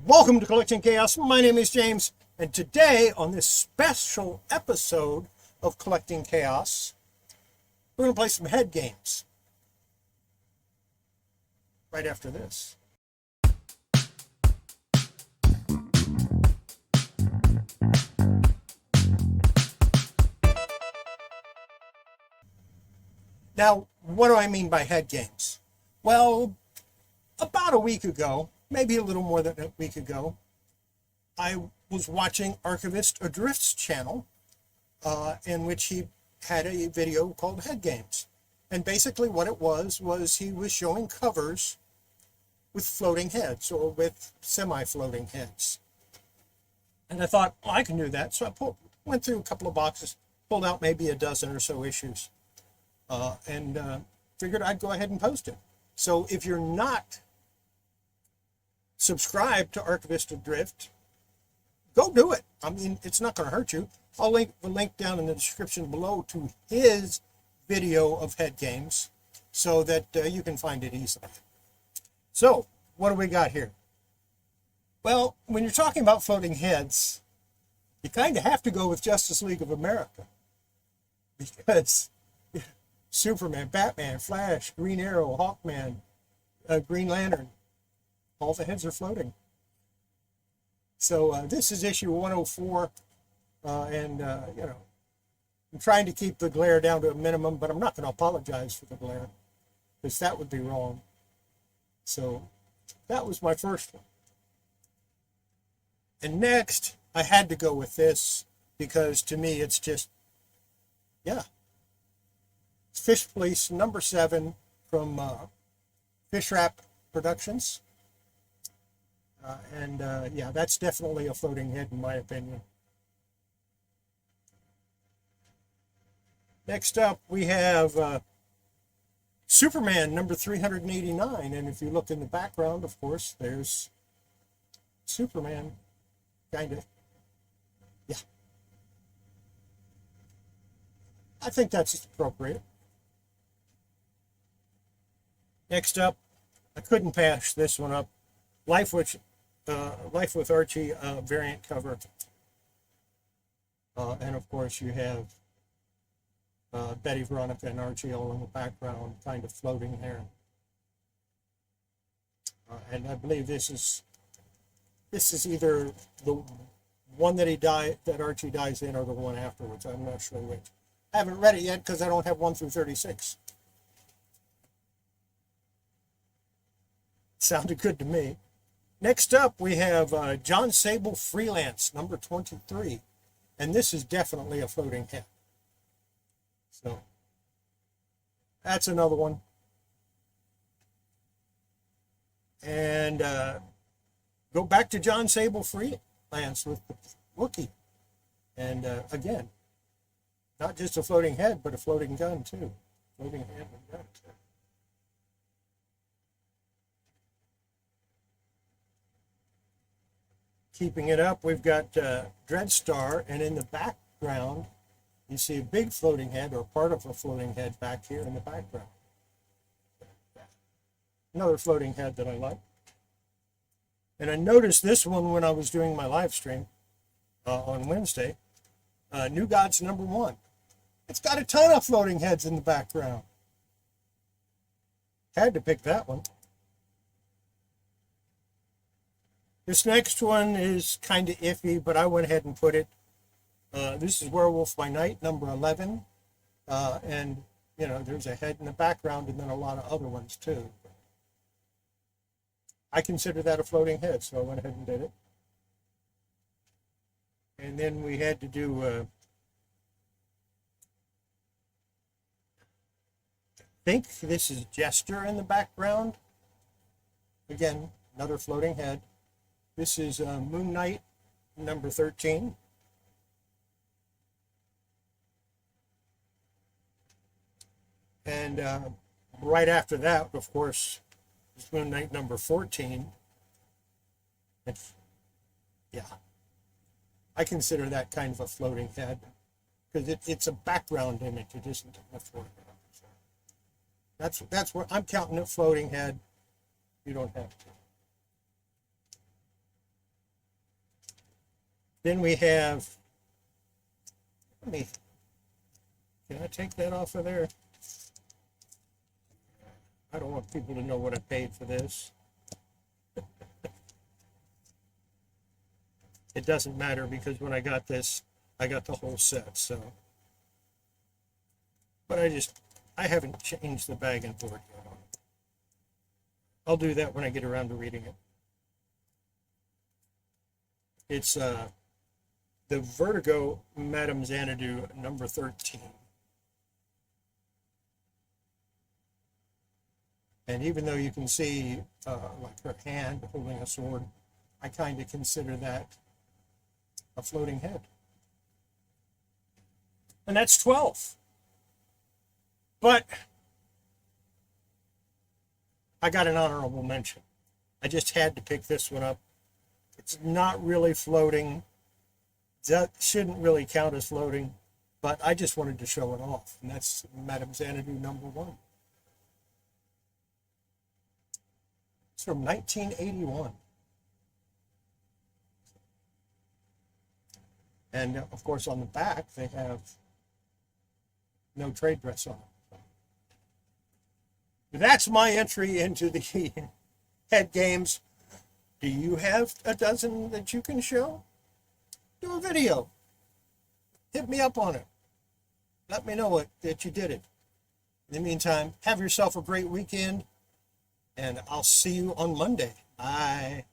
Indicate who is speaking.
Speaker 1: Welcome to Collecting Chaos. My name is James, and today on this special episode of Collecting Chaos, we're going to play some head games right after this. Now, what do I mean by head games? Well, about a week ago, maybe a little more than a week ago, I was watching Archivist Adrift's channel, in which he had a video called Head Games. And basically what it was he was showing covers with floating heads or with semi-floating heads. And I thought, well, I can do that. So I went through a couple of boxes, pulled out maybe a dozen or so issues, and figured I'd go ahead and post it. So if you're not subscribed to Archivist Adrift, go do it. I mean, it's not going to hurt you. I'll link the link down in the description below to his video of head games so that you can find it easily. So, what do we got here? Well, when you're talking about floating heads, you kind of have to go with Justice League of America, because Superman, Batman, Flash, Green Arrow, Hawkman, Green Lantern, all the heads are floating. So this is issue 104, and I'm trying to keep the glare down to a minimum, but I'm not going to apologize for the glare, because that would be wrong. So that was my first one. And next, I had to go with this, because to me it's just, yeah. It's Fish Police number 7 from Fish Wrap Productions. Yeah, that's definitely a floating head in my opinion. Next up, we have Superman number 389, and if you look in the background, of course, there's Superman, kind of. Yeah. I think that's appropriate. Next up, I couldn't pass this one up. Life with Archie variant cover, and of course you have Betty, Veronica, and Archie all in the background, kind of floating there. And I believe this is either the one that Archie dies in, or the one afterwards. I'm not sure which. I haven't read it yet because I don't have 1 through 36. Sounded good to me. Next up, we have John Sable Freelance, number 23. And this is definitely a floating head. So, that's another one. And go back to John Sable Freelance with the Wookiee. And again, not just a floating head, but a floating gun, too. Floating head and gun, too. Keeping it up, we've got Dreadstar, and in the background, you see a big floating head, or part of a floating head back here in the background. Another floating head that I like. And I noticed this one when I was doing my live stream on Wednesday. New Gods number 1. It's got a ton of floating heads in the background. Had to pick that one. This next one is kind of iffy, but I went ahead and put it. This is Werewolf by Night, number 11. And, there's a head in the background and then a lot of other ones, too. I consider that a floating head, so I went ahead and did it. And then we had to do, I think this is Jester in the background. Again, another floating head. This is Moon Knight, number 13. And right after that, of course, is Moon Knight number 14. And, yeah, I consider that kind of a floating head, because it's a background image. It isn't a foreground. So that's what I'm counting it floating head. You don't have to. Then we have, let me, can I take that off of there? I don't want people to know what I paid for this. It doesn't matter because when I got this, I got the whole set, so. But I haven't changed the bag and board yet on it. I'll do that when I get around to reading it. It's the Vertigo Madame Xanadu number 13. And even though you can see like her hand holding a sword, I kind of consider that a floating head. And that's 12. But I got an honorable mention. I just had to pick this one up. It's not really floating. That shouldn't really count as floating, but I just wanted to show it off. And that's Madame Xanadu number 1. It's from 1981. And of course, on the back, they have no trade dress on it. That's my entry into the head games. Do you have a dozen that you can show? Do a video. Hit me up on it. Let me know that you did it. In the meantime, have yourself a great weekend, and I'll see you on Monday. Bye.